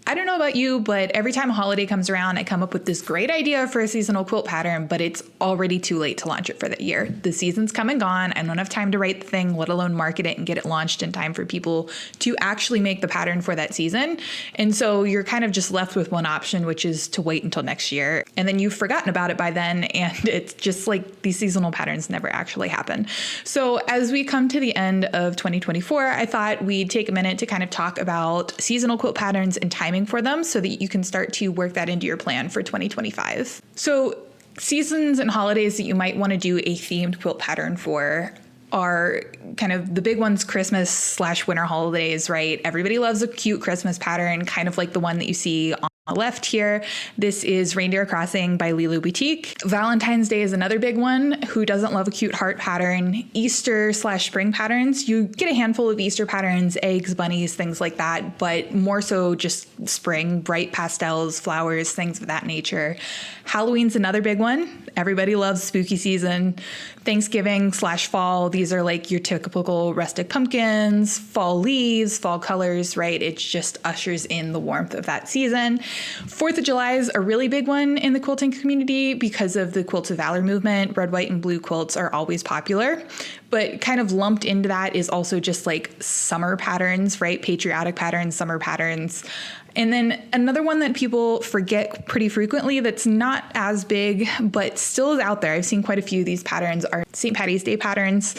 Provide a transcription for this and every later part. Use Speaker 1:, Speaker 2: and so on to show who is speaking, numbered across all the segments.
Speaker 1: I don't know about you, but every time a holiday comes around, I come up with this great idea for a seasonal quilt pattern, but it's already too late to launch it for the year. The season's come and gone. I don't have time to write the thing, let alone market it and get it launched in time for people to actually make the pattern for that season. And so you're kind of just left with one option, which is to wait until next year. And then you've forgotten about it by then. And it's just like these seasonal patterns never actually happen. So as we come to the end of 2024, I thought we'd take a minute to kind of talk about seasonal quilt patterns and timing for them so that you can start to work that into your plan for 2025. So seasons and holidays that you might want to do a themed quilt pattern for are kind of the big ones, Christmas/winter holidays, right? Everybody loves a cute Christmas pattern, kind of like the one that you see on the left here. This is Reindeer Crossing by Lulu Boutique. Valentine's Day is another big one. Who doesn't love a cute heart pattern? Easter/spring patterns. You get a handful of Easter patterns, eggs, bunnies, things like that, but more so just spring, bright pastels, flowers, things of that nature. Halloween's another big one. Everybody loves spooky season. Thanksgiving/fall. These are like your typical rustic pumpkins, fall leaves, fall colors, right? It just ushers in the warmth of that season. 4th of July is a really big one in the quilting community because of the Quilts of Valor movement. Red, white, and blue quilts are always popular, but kind of lumped into that is also just like summer patterns, right? Patriotic patterns, summer patterns. And then another one that people forget pretty frequently that's not as big, but still is out there. I've seen quite a few of these patterns are St. Patty's Day patterns,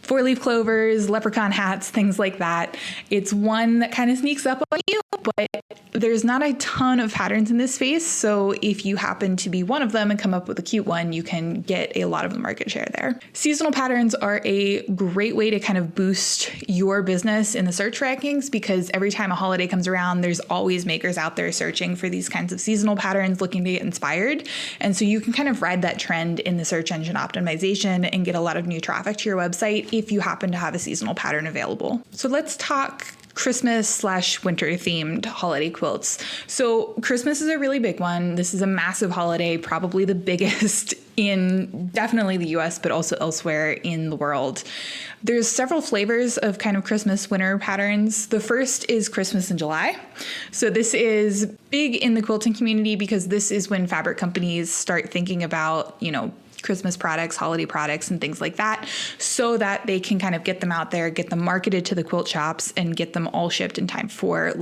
Speaker 1: 4-leaf clovers, leprechaun hats, things like that. It's one that kind of sneaks up on you, but there's not a ton of patterns in this space. So if you happen to be one of them and come up with a cute one, you can get a lot of the market share there. Seasonal patterns are a great way to kind of boost your business in the search rankings because every time a holiday comes around, there's always makers out there searching for these kinds of seasonal patterns, looking to get inspired. And so you can kind of ride that trend in the search engine optimization and get a lot of new traffic to your website if you happen to have a seasonal pattern available. So let's talk Christmas/winter themed holiday quilts. So Christmas is a really big one. This is a massive holiday, probably the biggest in definitely the US, but also elsewhere in the world. There's several flavors of kind of Christmas winter patterns. The first is Christmas in July. So this is big in the quilting community because this is when fabric companies start thinking about, Christmas products, holiday products, and things like that, so that they can kind of get them out there, get them marketed to the quilt shops, and get them all shipped in time for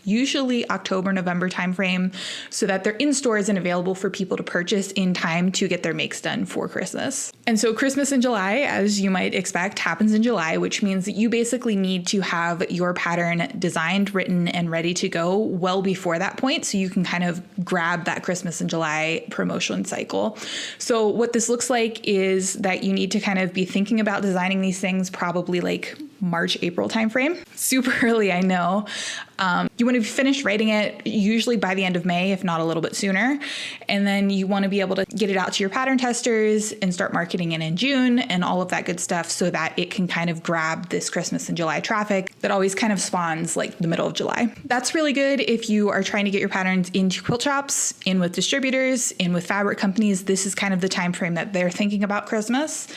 Speaker 1: usually October, November timeframe, so that they're in stores and available for people to purchase in time to get their makes done for Christmas. And so Christmas in July, as you might expect, happens in July, which means that you basically need to have your pattern designed, written, and ready to go well before that point, so you can kind of grab that Christmas in July promotion cycle. So what this looks like is that you need to kind of be thinking about designing these things probably like March, April timeframe. Super early, I know. You want to be finished writing it usually by the end of May, if not a little bit sooner. And then you want to be able to get it out to your pattern testers and start marketing it in June and all of that good stuff so that it can kind of grab this Christmas and July traffic that always kind of spawns like the middle of July. That's really good if you are trying to get your patterns into quilt shops, in with distributors, in with fabric companies. This is kind of the time frame that they're thinking about Christmas.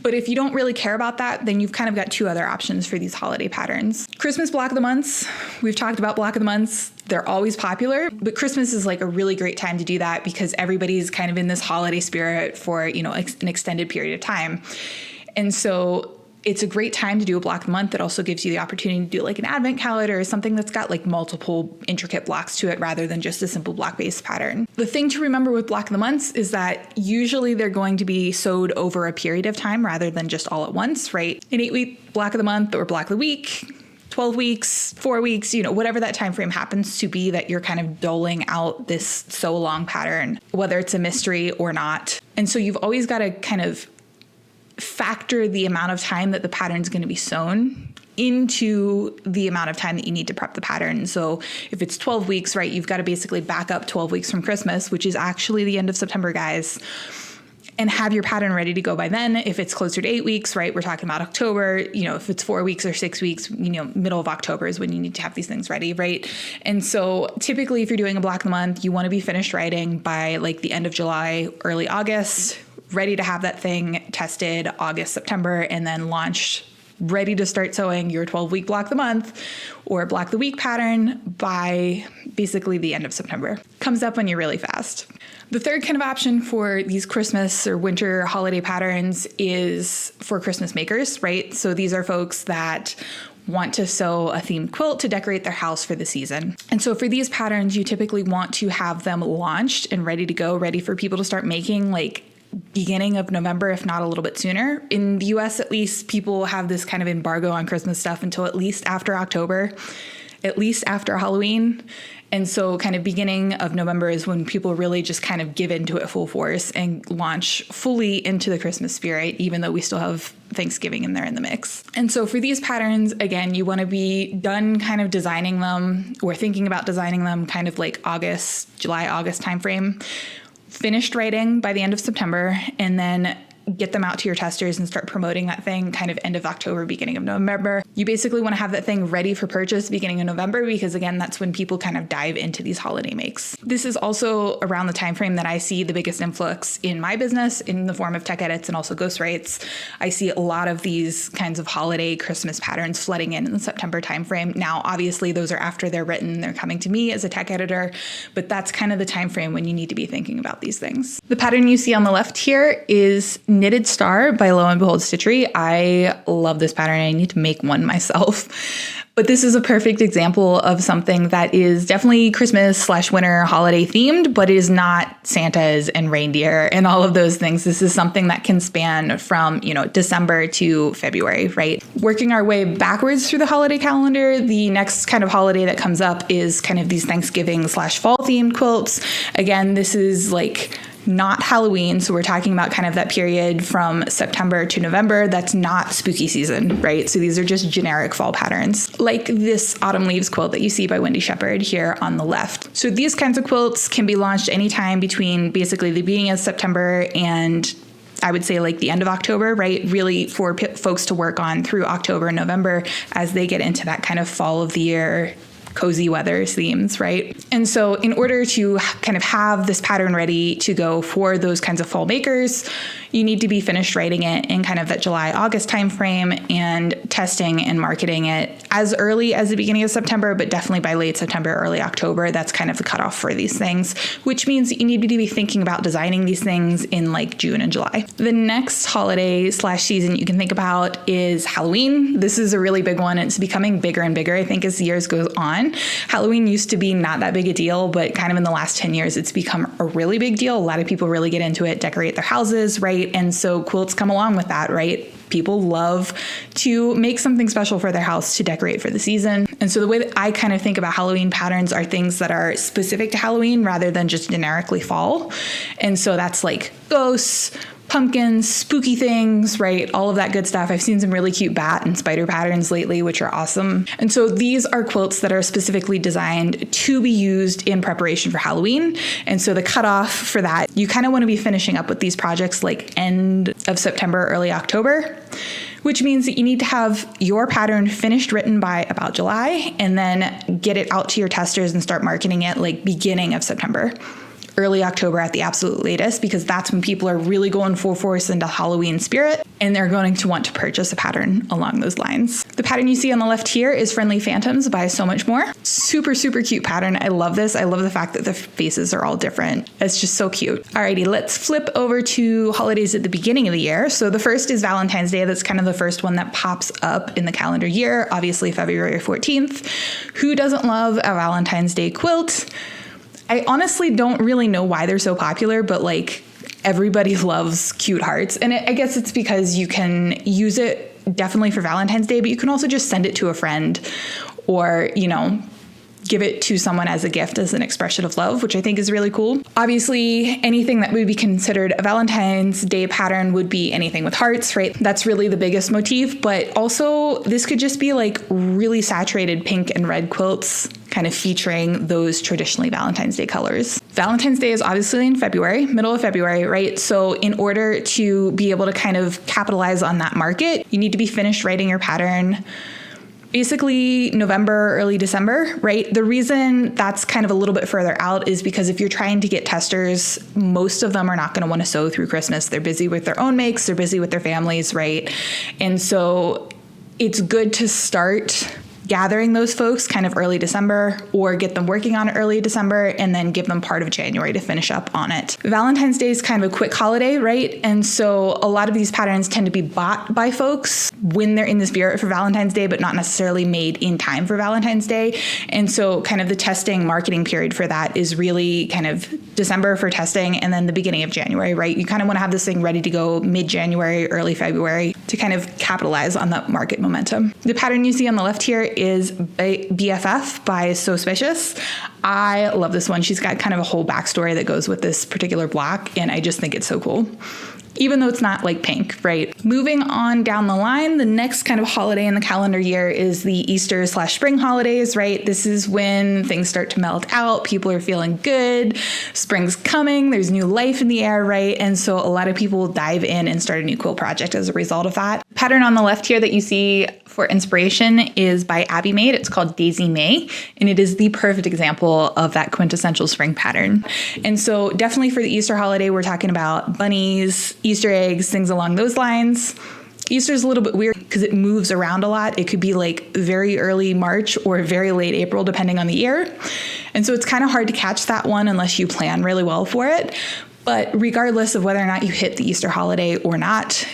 Speaker 1: But if you don't really care about that, then you've kind of got two other options for these holiday patterns. Christmas block of the months. We've talked about block of the months. They're always popular, but Christmas is like a really great time to do that because everybody's kind of in this holiday spirit for, an extended period of time. And so it's a great time to do a block of the month that also gives you the opportunity to do like an advent calendar or something that's got like multiple intricate blocks to it rather than just a simple block-based pattern. The thing to remember with block of the months is that usually they're going to be sewed over a period of time rather than just all at once, right? An 8-week block of the month or block of the week, 12 weeks, 4 weeks, whatever that time frame happens to be that you're kind of doling out this sew along pattern, whether it's a mystery or not. And so you've always got to kind of factor the amount of time that the pattern is going to be sewn into the amount of time that you need to prep the pattern. So if it's 12 weeks, right, you've got to basically back up 12 weeks from Christmas, which is actually the end of September, guys, and have your pattern ready to go by then. If it's closer to 8 weeks, right, we're talking about October, if it's 4 weeks or 6 weeks, middle of October is when you need to have these things ready, right? And so typically if you're doing a block of the month, you want to be finished writing by like the end of July, early August, ready to have that thing tested August, September, and then launched ready to start sewing your 12-week block the month or block the week pattern by basically the end of September. Comes up when you're really fast. The third kind of option for these Christmas or winter holiday patterns is for Christmas makers, right? So these are folks that want to sew a themed quilt to decorate their house for the season. And so for these patterns, you typically want to have them launched and ready to go, ready for people to start making like beginning of November, if not a little bit sooner. In the US, at least, people have this kind of embargo on Christmas stuff until at least after October, at least after Halloween. And so kind of beginning of November is when people really just kind of give into it full force and launch fully into the Christmas spirit, even though we still have Thanksgiving in there in the mix. And so for these patterns, again, you want to be done kind of designing them or thinking about designing them kind of like July, August timeframe, finished writing by the end of September, and then get them out to your testers and start promoting that thing kind of end of October, beginning of November. You basically want to have that thing ready for purchase beginning of November because, again, that's when people kind of dive into these holiday makes. This is also around the time frame that I see the biggest influx in my business in the form of tech edits and also ghost writes. I see a lot of these kinds of holiday Christmas patterns flooding in the September timeframe. Now, obviously, those are after they're written. They're coming to me as a tech editor, but that's kind of the time frame when you need to be thinking about these things. The pattern you see on the left here is Knitted Star by Lo and Behold Stitchery. I love this pattern. I need to make one myself. But this is a perfect example of something that is definitely Christmas/winter holiday themed, but it is not Santas and reindeer and all of those things. This is something that can span from, December to February, right? Working our way backwards through the holiday calendar, the next kind of holiday that comes up is kind of these Thanksgiving/fall themed quilts. Again, this is like not Halloween. So we're talking about kind of that period from September to November. That's not spooky season, right? So these are just generic fall patterns, like this Autumn Leaves quilt that you see by Wendy Shepherd here on the left. So these kinds of quilts can be launched anytime between basically the beginning of September and I would say like the end of October, right? Really for folks to work on through October and November as they get into that kind of fall of the year cozy weather themes, right? And so in order to kind of have this pattern ready to go for those kinds of fall makers, you need to be finished writing it in kind of that July, August timeframe and testing and marketing it as early as the beginning of September, but definitely by late September, early October. That's kind of the cutoff for these things, which means you need to be thinking about designing these things in like June and July. The next holiday/season you can think about is Halloween. This is a really big one. It's becoming bigger and bigger, I think, as the years goes on. Halloween used to be not that big a deal, but kind of in the last 10 years, it's become a really big deal. A lot of people really get into it, decorate their houses, right? And so quilts come along with that, right? People love to make something special for their house to decorate for the season. And so the way that I kind of think about Halloween patterns are things that are specific to Halloween rather than just generically fall. And so that's like ghosts, pumpkins, spooky things, right? All of that good stuff. I've seen some really cute bat and spider patterns lately, which are awesome. And so these are quilts that are specifically designed to be used in preparation for Halloween. And so the cutoff for that, you kind of want to be finishing up with these projects like end of September, early October, which means that you need to have your pattern finished written by about July and then get it out to your testers and start marketing it like beginning of September. Early October at the absolute latest, because that's when people are really going full force into Halloween spirit and they're going to want to purchase a pattern along those lines. The pattern you see on the left here is Friendly Phantoms by So Much More. Super, super cute pattern. I love this. I love the fact that the faces are all different. It's just so cute. Alrighty, let's flip over to holidays at the beginning of the year. So the first is Valentine's Day. That's kind of the first one that pops up in the calendar year, obviously February 14th. Who doesn't love a Valentine's Day quilt? I honestly don't really know why they're so popular, but like everybody loves cute hearts. And I guess it's because you can use it definitely for Valentine's Day, but you can also just send it to a friend or, give it to someone as a gift as an expression of love, which I think is really cool. Obviously, anything that would be considered a Valentine's Day pattern would be anything with hearts, right? That's really the biggest motif, but also this could just be like really saturated pink and red quilts kind of featuring those traditionally Valentine's Day colors. Valentine's Day is obviously in February, middle of February, right? So in order to be able to kind of capitalize on that market, you need to be finished writing your pattern basically November, early December, right? The reason that's kind of a little bit further out is because if you're trying to get testers, most of them are not going to want to sew through Christmas. They're busy with their own makes, they're busy with their families, right? And so it's good to start gathering those folks kind of early December, or get them working on it early December and then give them part of January to finish up on it. Valentine's Day is kind of a quick holiday, right? And so a lot of these patterns tend to be bought by folks when they're in the spirit for Valentine's Day, but not necessarily made in time for Valentine's Day. And so kind of the testing marketing period for that is really kind of December for testing and then the beginning of January, right? You kind of want to have this thing ready to go mid-January, early February to kind of capitalize on that market momentum. The pattern you see on the left here is BFF by So Spicious. I love this one. She's got kind of a whole backstory that goes with this particular block, and I just think it's so cool. Even though it's not like pink, right? Moving on down the line, the next kind of holiday in the calendar year is the Easter/spring holidays, right? This is when things start to melt out. People are feeling good. Spring's coming. There's new life in the air, right? And so a lot of people dive in and start a new quilt project as a result of that. Pattern on the left here that you see for inspiration is by Abby Made. It's called Daisy May, and it is the perfect example of that quintessential spring pattern. And so definitely for the Easter holiday, we're talking about bunnies, Easter eggs, things along those lines. Easter is a little bit weird because it moves around a lot. It could be like very early March or very late April, depending on the year. And so it's kind of hard to catch that one unless you plan really well for it. But regardless of whether or not you hit the Easter holiday or not,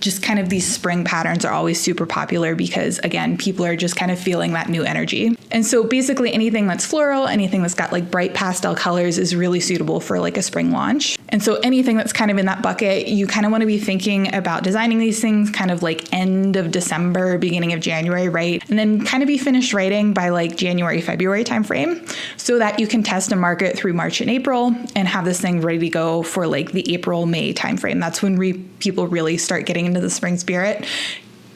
Speaker 1: just kind of these spring patterns are always super popular because, again, people are just kind of feeling that new energy. And so basically anything that's floral, anything that's got like bright pastel colors is really suitable for like a spring launch. And so anything that's kind of in that bucket, you kind of want to be thinking about designing these things kind of like end of December, beginning of January, right? And then kind of be finished writing by like January, February timeframe so that you can test and market through March and April and have this thing ready to go for like the April, May timeframe. That's when people really start getting into the spring spirit.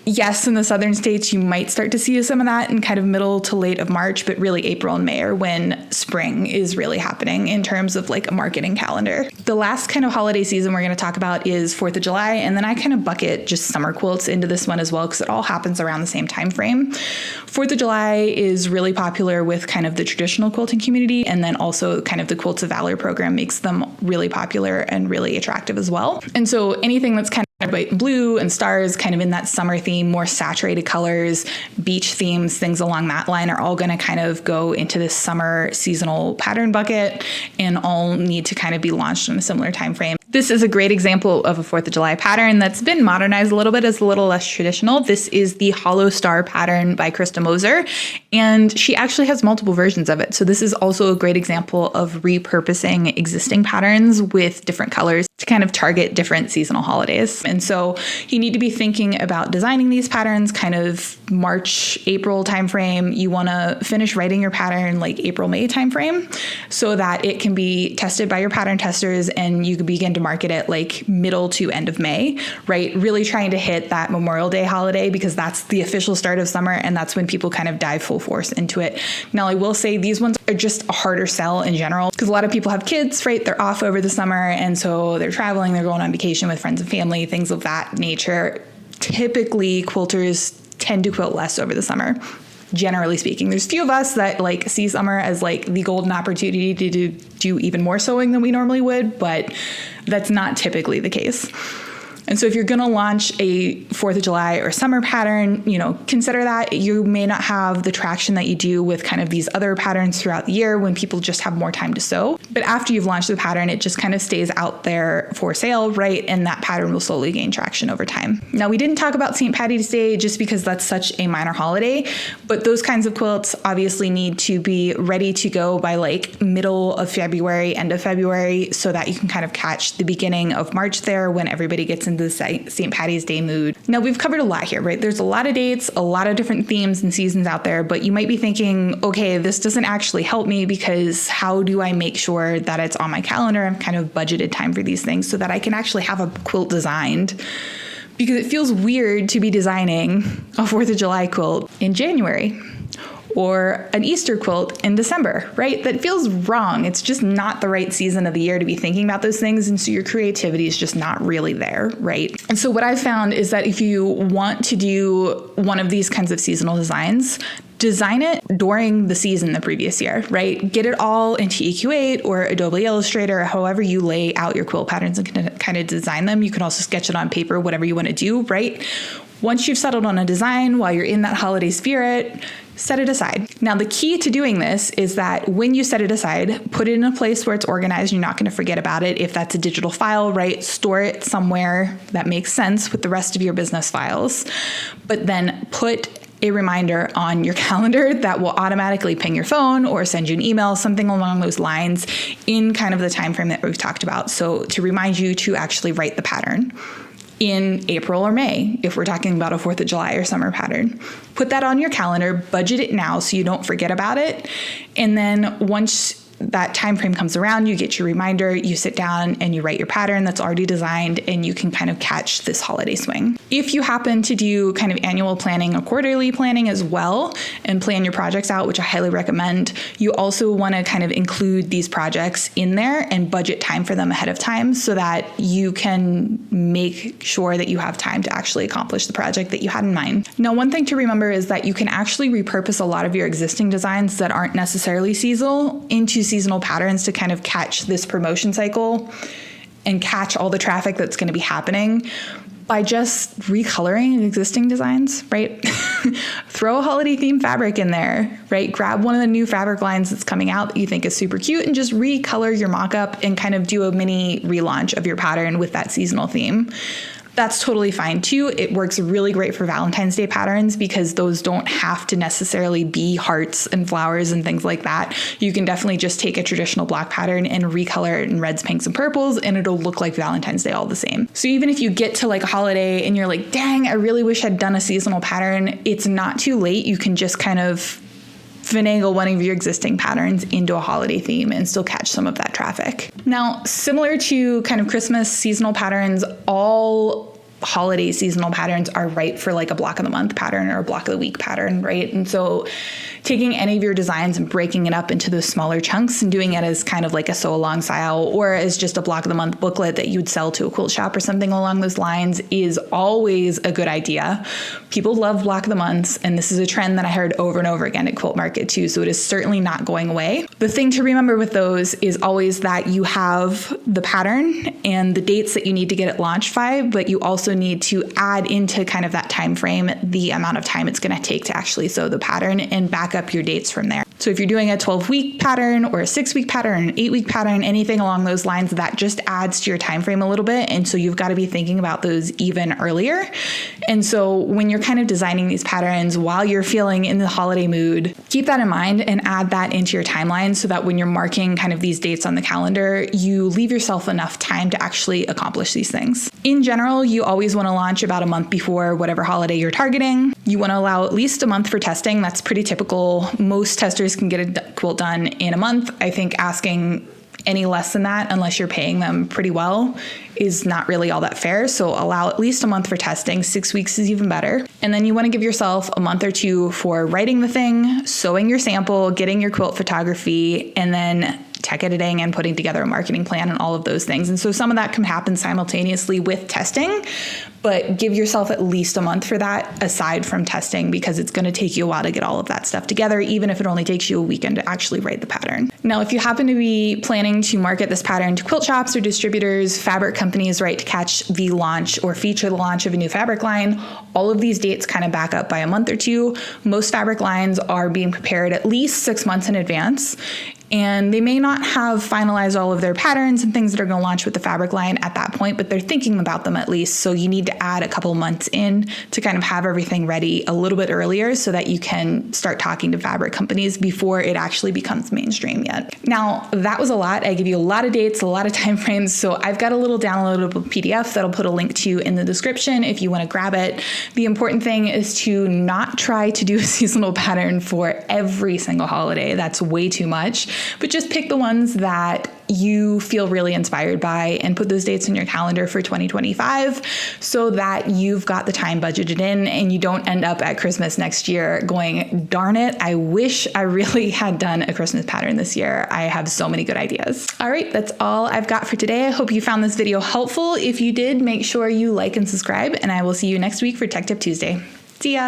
Speaker 1: Yes, in the southern states, you might start to see some of that in kind of middle to late of March, but really April and May are when spring is really happening in terms of like a marketing calendar. The last kind of holiday season we're going to talk about is 4th of July, and then I kind of bucket just summer quilts into this one as well because it all happens around the same time frame. 4th of July is really popular with kind of the traditional quilting community, and then also kind of the Quilts of Valor program makes them really popular and really attractive as well. And so anything that's kind of white and blue and stars kind of in that summer theme, more saturated colors, beach themes, things along that line are all going to kind of go into this summer seasonal pattern bucket and all need to kind of be launched in a similar time frame. This is a great example of a 4th of July pattern that's been modernized a little bit, as a little less traditional. This is the Hollow Star pattern by Krista Moser, and she actually has multiple versions of it. So this is also a great example of repurposing existing patterns with different colors to kind of target different seasonal holidays. And so you need to be thinking about designing these patterns kind of March, April timeframe. You want to finish writing your pattern like April, May timeframe so that it can be tested by your pattern testers and you can begin to market it like middle to end of May, right? Really trying to hit that Memorial Day holiday because that's the official start of summer and that's when people kind of dive full force into it. Now, I will say these ones are just a harder sell in general because a lot of people have kids, right? They're off over the summer and so they're traveling, they're going on vacation with friends and family, things of that nature. Typically, quilters tend to quilt less over the summer. Generally speaking, there's few of us that like see summer as like the golden opportunity to do even more sewing than we normally would, but that's not typically the case. And so if you're going to launch a 4th of July or summer pattern, consider that you may not have the traction that you do with kind of these other patterns throughout the year when people just have more time to sew. But after you've launched the pattern, it just kind of stays out there for sale, right? And that pattern will slowly gain traction over time. Now, we didn't talk about St. Patty's Day just because that's such a minor holiday, but those kinds of quilts obviously need to be ready to go by like middle of February, end of February, so that you can kind of catch the beginning of March there when everybody gets into the St. Patty's Day mood. Now, we've covered a lot here, right? There's a lot of dates, a lot of different themes and seasons out there, but you might be thinking, okay, this doesn't actually help me because how do I make sure that it's on my calendar? I'm kind of budgeted time for these things so that I can actually have a quilt designed. Because it feels weird to be designing a 4th of July quilt in January or an Easter quilt in December, right? That feels wrong. It's just not the right season of the year to be thinking about those things. And so your creativity is just not really there, right? And so what I've found is that if you want to do one of these kinds of seasonal designs, design it during the season the previous year, right? Get it all into EQ8 or Adobe Illustrator, or however you lay out your quilt patterns and kind of design them. You can also sketch it on paper, whatever you want to do, right? Once you've settled on a design while you're in that holiday spirit, set it aside. Now, the key to doing this is that when you set it aside, put it in a place where it's organized. You're not going to forget about it. If that's a digital file, right, store it somewhere that makes sense with the rest of your business files. But then put a reminder on your calendar that will automatically ping your phone or send you an email, something along those lines in kind of the time frame that we've talked about. So to remind you to actually write the pattern in April or May, if we're talking about a 4th of July or summer pattern. Put that on your calendar, budget it now so you don't forget about it. And then once that time frame comes around, you get your reminder, you sit down and you write your pattern that's already designed, and you can kind of catch this holiday swing. If you happen to do kind of annual planning or quarterly planning as well and plan your projects out, which I highly recommend, you also want to kind of include these projects in there and budget time for them ahead of time so that you can make sure that you have time to actually accomplish the project that you had in mind. Now, one thing to remember is that you can actually repurpose a lot of your existing designs that aren't necessarily seasonal into seasonal patterns to kind of catch this promotion cycle and catch all the traffic that's going to be happening by just recoloring existing designs, right? Throw a holiday themed fabric in there, right? Grab one of the new fabric lines that's coming out that you think is super cute and just recolor your mock-up and kind of do a mini relaunch of your pattern with that seasonal theme. That's totally fine too. It works really great for Valentine's Day patterns because those don't have to necessarily be hearts and flowers and things like that. You can definitely just take a traditional block pattern and recolor it in reds, pinks, and purples, and it'll look like Valentine's Day all the same. So even if you get to like a holiday and you're like, dang, I really wish I'd done a seasonal pattern, it's not too late. You can just kind of finagle one of your existing patterns into a holiday theme and still catch some of that traffic. Now, similar to kind of Christmas seasonal patterns, all holiday seasonal patterns are right for like a block of the month pattern or a block of the week pattern, right? And so taking any of your designs and breaking it up into those smaller chunks and doing it as kind of like a sew along style or as just a block of the month booklet that you would sell to a quilt shop or something along those lines is always a good idea. People love block of the months, and this is a trend that I heard over and over again at Quilt Market too, so it is certainly not going away. The thing to remember with those is always that you have the pattern and the dates that you need to get it launched by, but you also need to add into kind of that time frame the amount of time it's going to take to actually sew the pattern and back up your dates from there. So if you're doing a 12-week pattern or a 6-week pattern, an 8-week pattern, anything along those lines, that just adds to your time frame a little bit. And so you've got to be thinking about those even earlier. And so when you're kind of designing these patterns while you're feeling in the holiday mood, keep that in mind and add that into your timeline so that when you're marking kind of these dates on the calendar, you leave yourself enough time to actually accomplish these things. In general, you always want to launch about a month before whatever holiday you're targeting. You want to allow at least a month for testing. That's pretty typical. Most testers can get a quilt done in a month. I think asking any less than that, unless you're paying them pretty well, is not really all that fair. So allow at least a month for testing. 6 weeks is even better. And then you want to give yourself a month or two for writing the thing, sewing your sample, getting your quilt photography, and then tech editing and putting together a marketing plan and all of those things. And so some of that can happen simultaneously with testing, but give yourself at least a month for that aside from testing, because it's going to take you a while to get all of that stuff together, even if it only takes you a weekend to actually write the pattern. Now, if you happen to be planning to market this pattern to quilt shops or distributors, fabric companies, right, to catch the launch or feature the launch of a new fabric line, all of these dates kind of back up by a month or two. Most fabric lines are being prepared at least 6 months in advance. And they may not have finalized all of their patterns and things that are going to launch with the fabric line at that point, but they're thinking about them at least. So you need to add a couple months in to kind of have everything ready a little bit earlier so that you can start talking to fabric companies before it actually becomes mainstream yet. Now, that was a lot. I give you a lot of dates, a lot of time frames. So I've got a little downloadable PDF that I'll put a link to in the description if you want to grab it. The important thing is to not try to do a seasonal pattern for every single holiday. That's way too much. But just pick the ones that you feel really inspired by and put those dates in your calendar for 2025 so that you've got the time budgeted in and you don't end up at Christmas next year going, darn it, I wish I really had done a Christmas pattern this year. I have so many good ideas. All right, that's all I've got for today. I hope you found this video helpful. If you did, make sure you like and subscribe, and I will see you next week for Tech Tip Tuesday. See ya.